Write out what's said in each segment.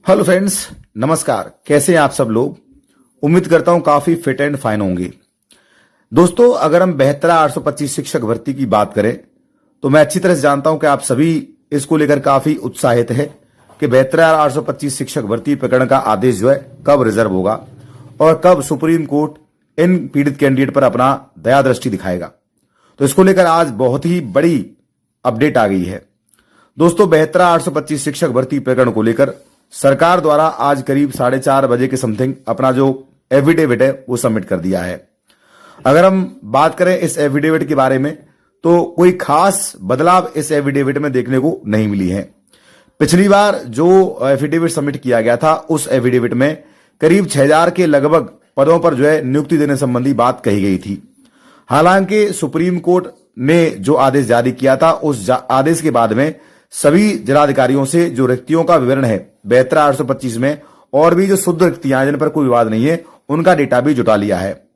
Hello friends, नमस्कार। कैसे हैं आप सब लोग? उम्मीद करता हूं काफी फिट एंड फाइन होंगे। दोस्तों, अगर हम 72,825 शिक्षक भर्ती की बात करें तो मैं अच्छी तरह से जानता हूं कि आप सभी इसको लेकर काफी उत्साहित है कि 72,825 शिक्षक भर्ती प्रकरण का आदेश जो है कब रिजर्व होगा और कब सुप्रीम कोर्ट इन पीड़ित कैंडिडेट पर अपना दया दृष्टि दिखाएगा। तो इसको लेकर आज बहुत ही बड़ी अपडेट आ गई है। दोस्तों, 72,825 शिक्षक भर्ती प्रकरण को लेकर सरकार द्वारा आज करीब 4:30 बजे के समथिंग अपना जो एफिडेविट है वो सबमिट कर दिया है। अगर हम बात करें इस एफिडेविट के बारे में तो कोई खास बदलाव इस एफिडेविट में देखने को नहीं मिली है। पिछली बार जो एफिडेविट सबमिट किया गया था उस एफिडेविट में करीब 6,000 के लगभग पदों पर जो है नियुक्ति देने संबंधी बात कही गई थी। हालांकि सुप्रीम कोर्ट ने जो आदेश जारी किया था उस आदेश के बाद में सभी जिलाधिकारियों से जो रिक्तियों का विवरण है 72,825 में और भी जो शुद्ध रिक्तियां जिन पर कोई विवाद नहीं है उनका डेटा भी जुटा लिया है।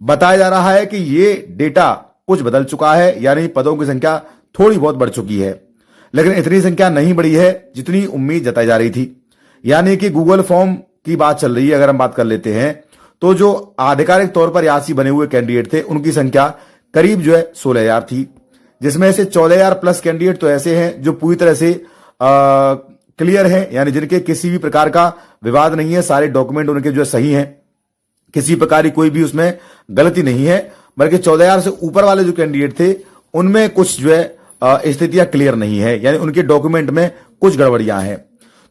बताया जा रहा है कि ये डेटा कुछ बदल चुका है, यानी पदों की संख्या थोड़ी बहुत बढ़ चुकी है, लेकिन इतनी संख्या नहीं बढ़ी है जितनी उम्मीद जताई जा रही थी। यानी कि गूगल फॉर्म की बात चल रही है। अगर हम बात कर लेते हैं तो जो आधिकारिक तौर पर यासी बने हुए कैंडिडेट थे उनकी संख्या करीब जो है 16,000 थी, जिसमें से 14,000 प्लस कैंडिडेट तो ऐसे हैं जो पूरी तरह से क्लियर है, यानी जिनके किसी भी प्रकार का विवाद नहीं है, सारे डॉक्यूमेंट उनके जो है सही हैं, किसी प्रकार की कोई भी उसमें गलती नहीं है। बल्कि 14,000 से ऊपर वाले जो कैंडिडेट थे उनमें कुछ जो है स्थितियां क्लियर नहीं है, यानी उनके डॉक्यूमेंट में कुछ गड़बड़ियां हैं।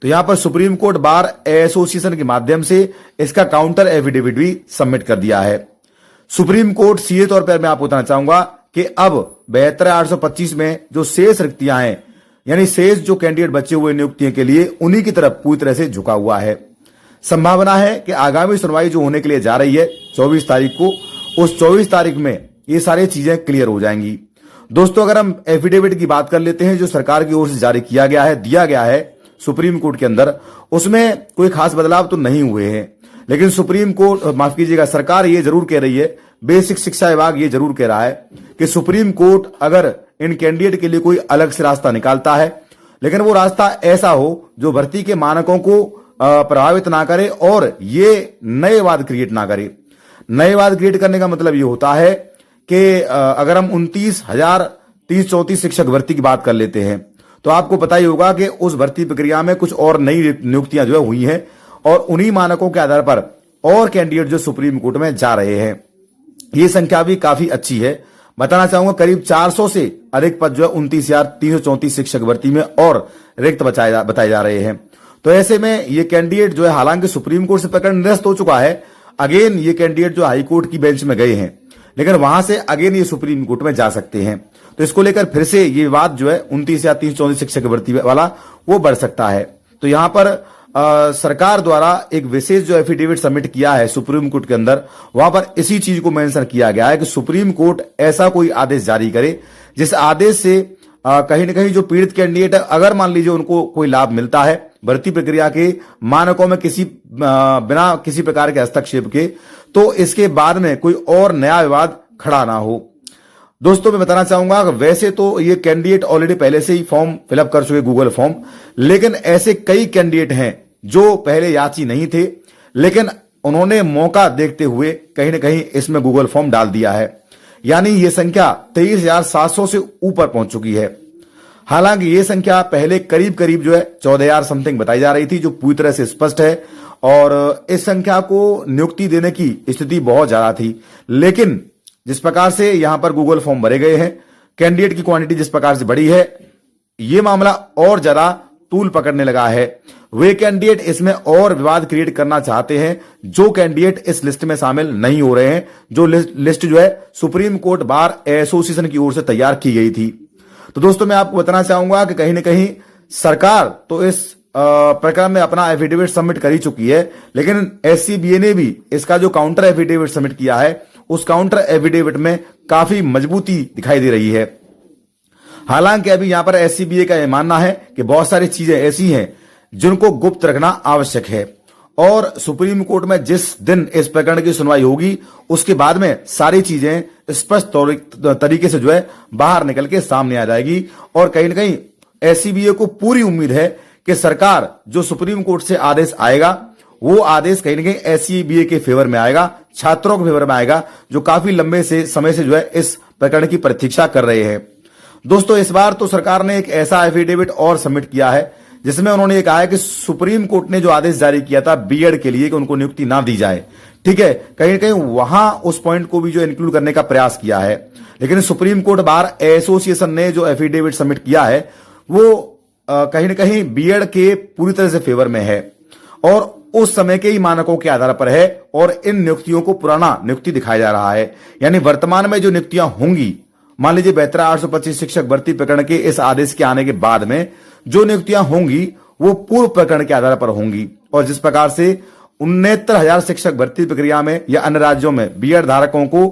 तो यहां पर सुप्रीम कोर्ट बार एसोसिएशन के माध्यम से इसका काउंटर एफिडेविट भी सबमिट कर दिया है। सुप्रीम कोर्ट सीधे तौर पर मैं आपको बताना चाहूंगा कि अब 72,825 में जो शेष रिक्तियां हैं, यानी शेष जो कैंडिडेट बचे हुए नियुक्तियों के लिए, उन्हीं की तरफ पूरी तरह से झुका हुआ है। संभावना है कि आगामी सुनवाई जो होने के लिए जा रही है 24 तारीख को, उस 24 तारीख में ये सारी चीजें क्लियर हो जाएंगी। दोस्तों, अगर हम एफिडेविट की बात कर लेते हैं जो सरकार की ओर से जारी किया गया है, दिया गया है सुप्रीम कोर्ट के अंदर, उसमें कोई खास बदलाव तो नहीं हुए हैं। लेकिन सुप्रीम कोर्ट, माफ कीजिएगा, सरकार ये जरूर कह रही है, बेसिक शिक्षा विभाग ये जरूर कह रहा है कि सुप्रीम कोर्ट अगर इन कैंडिडेट के लिए कोई अलग से रास्ता निकालता है, लेकिन वो रास्ता ऐसा हो जो भर्ती के मानकों को प्रभावित ना करे और ये नए वाद क्रिएट ना करे। नए वाद क्रिएट करने का मतलब ये होता है कि अगर हम 29,334 शिक्षक भर्ती की बात कर लेते हैं तो आपको पता ही होगा कि उस भर्ती प्रक्रिया में कुछ और नई नियुक्तियां जो है हुई हैं और उन्हीं मानकों के आधार पर और कैंडिडेट जो सुप्रीम कोर्ट में जा रहे हैं। ये संख्या भी काफी अच्छी है। बताना चाहूंगा करीब 400 से अधिक पद जो है 29,334 शिक्षक भर्ती में और रिक्त बताए जा रहे हैं। तो ऐसे में ये कैंडिडेट जो है, हालांकि सुप्रीम कोर्ट से प्रकरण निरस्त हो चुका है, अगेन ये कैंडिडेट जो हाई कोर्ट की बेंच में गए हैं, लेकिन वहां से अगेन ये सुप्रीम कोर्ट में जा सकते हैं। तो इसको लेकर फिर से ये विवाद जो है 29,334 शिक्षक भर्ती वाला वो बढ़ सकता है। तो यहां पर सरकार द्वारा एक विशेष जो एफिडेविट सबमिट किया है सुप्रीम कोर्ट के अंदर, वहां पर इसी चीज को मेंशन किया गया है कि सुप्रीम कोर्ट ऐसा कोई आदेश जारी करे जिस आदेश से कहीं ना कहीं जो पीड़ित कैंडिडेट है, अगर मान लीजिए उनको कोई लाभ मिलता है भर्ती प्रक्रिया के मानकों में बिना किसी प्रकार के हस्तक्षेप के, तो इसके बाद में कोई और नया विवाद खड़ा ना हो। दोस्तों, मैं बताना चाहूंगा कि वैसे तो ये कैंडिडेट ऑलरेडी पहले से ही फॉर्म फिलअप कर चुके गूगल फॉर्म, लेकिन ऐसे कई कैंडिडेट हैं जो पहले याची नहीं थे, लेकिन उन्होंने मौका देखते हुए कहीं ना कहीं इसमें गूगल फॉर्म डाल दिया है। यानी ये संख्या 23,700 से ऊपर पहुंच चुकी है। हालांकि ये संख्या पहले करीब करीब जो है 14,000 समथिंग बताई जा रही थी, जो पूरी तरह से स्पष्ट है, और इस संख्या को नियुक्ति देने की स्थिति बहुत ज्यादा थी। लेकिन जिस प्रकार से यहां पर गूगल फॉर्म भरे गए हैं, कैंडिडेट की क्वांटिटी जिस प्रकार से बढ़ी है, यह मामला और ज्यादा तूल पकड़ने लगा है। वे कैंडिडेट इसमें और विवाद क्रिएट करना चाहते हैं जो कैंडिडेट इस लिस्ट में शामिल नहीं हो रहे हैं, जो लिस्ट जो है सुप्रीम कोर्ट बार एसोसिएशन की ओर से तैयार की गई थी। तो दोस्तों, मैं आपको बताना चाहूंगा कि कहीं ना कहीं सरकार तो इस प्रकरण में अपना एफिडेविट सबमिट कर ही चुकी है, लेकिन एससीबीए ने भी इसका जो काउंटर एफिडेविट सबमिट किया है उस काउंटर एफिडेविट में काफी मजबूती दिखाई दे रही है। हालांकि अभी यहां पर एससीबीए का यह मानना है कि बहुत सारी चीजें ऐसी हैं जिनको गुप्त रखना आवश्यक है और सुप्रीम कोर्ट में जिस दिन इस प्रकरण की सुनवाई होगी उसके बाद में सारी चीजें स्पष्ट तरीके से जो है बाहर निकल के सामने आ जाएगी। और कहीं ना कहीं एससीबीए को पूरी उम्मीद है कि सरकार जो सुप्रीम कोर्ट से आदेश आएगा वो आदेश कहीं ना कहीं एससीबीए के फेवर में आएगा, छात्रों के फेवर में आएगा, जो काफी लंबे से समय से जो है इस प्रकरण की प्रतीक्षा कर रहे हैं। दोस्तों, इस बार तो सरकार ने एक ऐसा एफिडेविट और सबमिट किया है जिसमें उन्होंने ये कहा है कि सुप्रीम कोर्ट ने जो आदेश जारी किया था बीएड के लिए कि उनको नियुक्ति ना दी जाए, ठीक है, कहीं ना कहीं वहां उस पॉइंट को भी जो इंक्लूड करने का प्रयास किया है। लेकिन सुप्रीम कोर्ट बार एसोसिएशन ने जो एफिडेविट सबमिट किया है वो कहीं ना कहीं बीएड के पूरी तरह से फेवर में है और उस समय के ही मानकों के आधार पर है और इन नियुक्तियों को पुराना नियुक्ति दिखाया जा रहा है। यानी वर्तमान में जो नियुक्तियां होंगी, मान लीजिए 72,825 शिक्षक भर्ती प्रकरण के इस आदेश के आने के बाद में जो नियुक्तियां होंगी वो पूर्व प्रकरण के आधार पर होंगी। और जिस प्रकार से 69,000 शिक्षक भर्ती प्रक्रिया में या अन्य राज्यों में बीएड धारकों को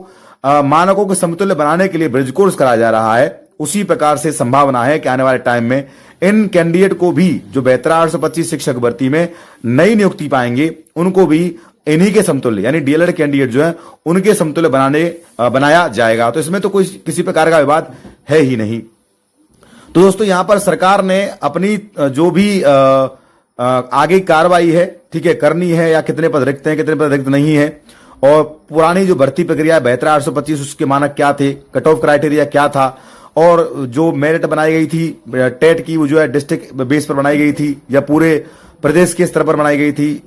मानकों के समतुल्य बनाने के लिए ब्रिज कोर्स कराया जा रहा है, उसी प्रकार से संभावना है कि आने वाले टाइम में इन कैंडिडेट को भी जो 72,825 शिक्षक भर्ती में नई नियुक्ति पाएंगे उनको भी इन्हीं के समतुल्य यानी डीएलएड कैंडिडेट जो है उनके समतुल्य बनाया जाएगा। तो इसमें तो कोई किसी प्रकार का विवाद है ही नहीं। तो दोस्तों, यहां पर सरकार ने अपनी जो भी आगे कार्रवाई है, ठीक है, करनी है, या कितने पद रिक्त हैं, कितने पद रिक्त नहीं है, और पुरानी जो भर्ती प्रक्रिया 72,825 उसके मानक क्या थे, कट ऑफ क्राइटेरिया क्या था, और जो मेरिट बनाई गई थी टेट की वो जो है डिस्ट्रिक्ट बेस पर बनाई गई थी या पूरे प्रदेश के स्तर पर बनाई गई थी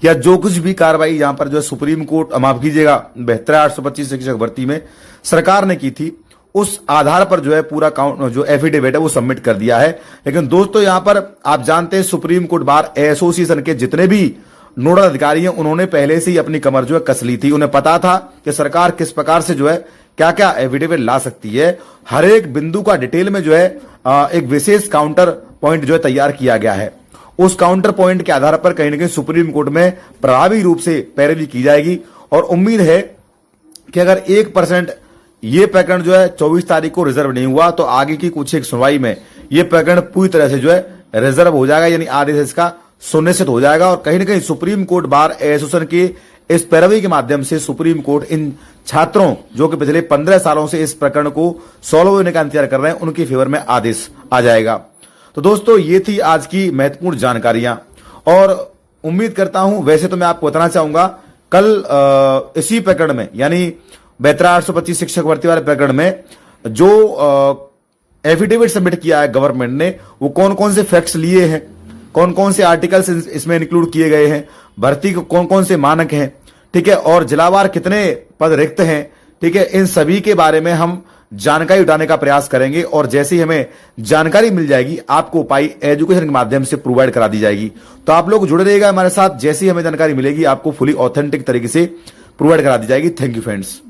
या जो कुछ भी कार्रवाई यहां पर जो है सुप्रीम कोर्ट, माफ कीजिएगा, 72,825 शिक्षक भर्ती में सरकार ने की थी, उस आधार पर जो है पूरा काउंट जो एफिडेविट है वो सबमिट कर दिया है। लेकिन दोस्तों, यहां पर आप जानते हैं सुप्रीम कोर्ट बार एसोसिएशन के जितने भी नोडल अधिकारी हैं उन्होंने पहले से ही अपनी कमर जो है कस ली थी। उन्हें पता था कि सरकार किस प्रकार से जो है क्या क्या एफिडेविट ला सकती है। हर एक बिंदु का डिटेल में जो है एक विशेष काउंटर पॉइंट जो है तैयार किया गया है। उस काउंटर पॉइंट के आधार पर कहीं ना कहीं सुप्रीम कोर्ट में प्रभावी रूप से पैरवी की जाएगी और उम्मीद है कि अगर 1% ये प्रकरण जो है 24 तारीख को रिजर्व नहीं हुआ तो आगे की कुछ एक सुनवाई में ये प्रकरण पूरी तरह से जो है रिजर्व हो जाएगा, यानी आदेश इसका सुनिश्चित हो जाएगा। और कहीं ना कहीं सुप्रीम कोर्ट बार एसोसिएशन के इस पैरवी के माध्यम से सुप्रीम कोर्ट इन छात्रों जो कि पिछले 15 सालों से इस प्रकरण को सॉल्व होने का इंतजार कर रहे हैं उनके फेवर में आदेश आ जाएगा। तो दोस्तों, ये थी आज की महत्वपूर्ण जानकारियां और उम्मीद करता हूं, वैसे तो मैं आपको बताना चाहूंगा कल इसी प्रकरण में यानी 72,825 शिक्षक भर्ती वाले प्रकरण में जो एफिडेविट सबमिट किया है गवर्नमेंट ने, वो कौन कौन से फैक्ट्स लिए हैं, कौन कौन से आर्टिकल्स इसमें इंक्लूड किए गए हैं, भर्ती के कौन कौन से मानक हैं, ठीक है, और जिलावार कितने पद रिक्त हैं, ठीक है, इन सभी के बारे में हम जानकारी उठाने का प्रयास करेंगे और जैसे ही हमें जानकारी मिल जाएगी आपको पाई एजुकेशन के माध्यम से प्रोवाइड करा दी जाएगी। तो आप लोग जुड़े रहिएगा हमारे साथ, जैसे ही हमें जानकारी मिलेगी आपको फुली ऑथेंटिक तरीके से प्रोवाइड करा दी जाएगी। Thank you friends.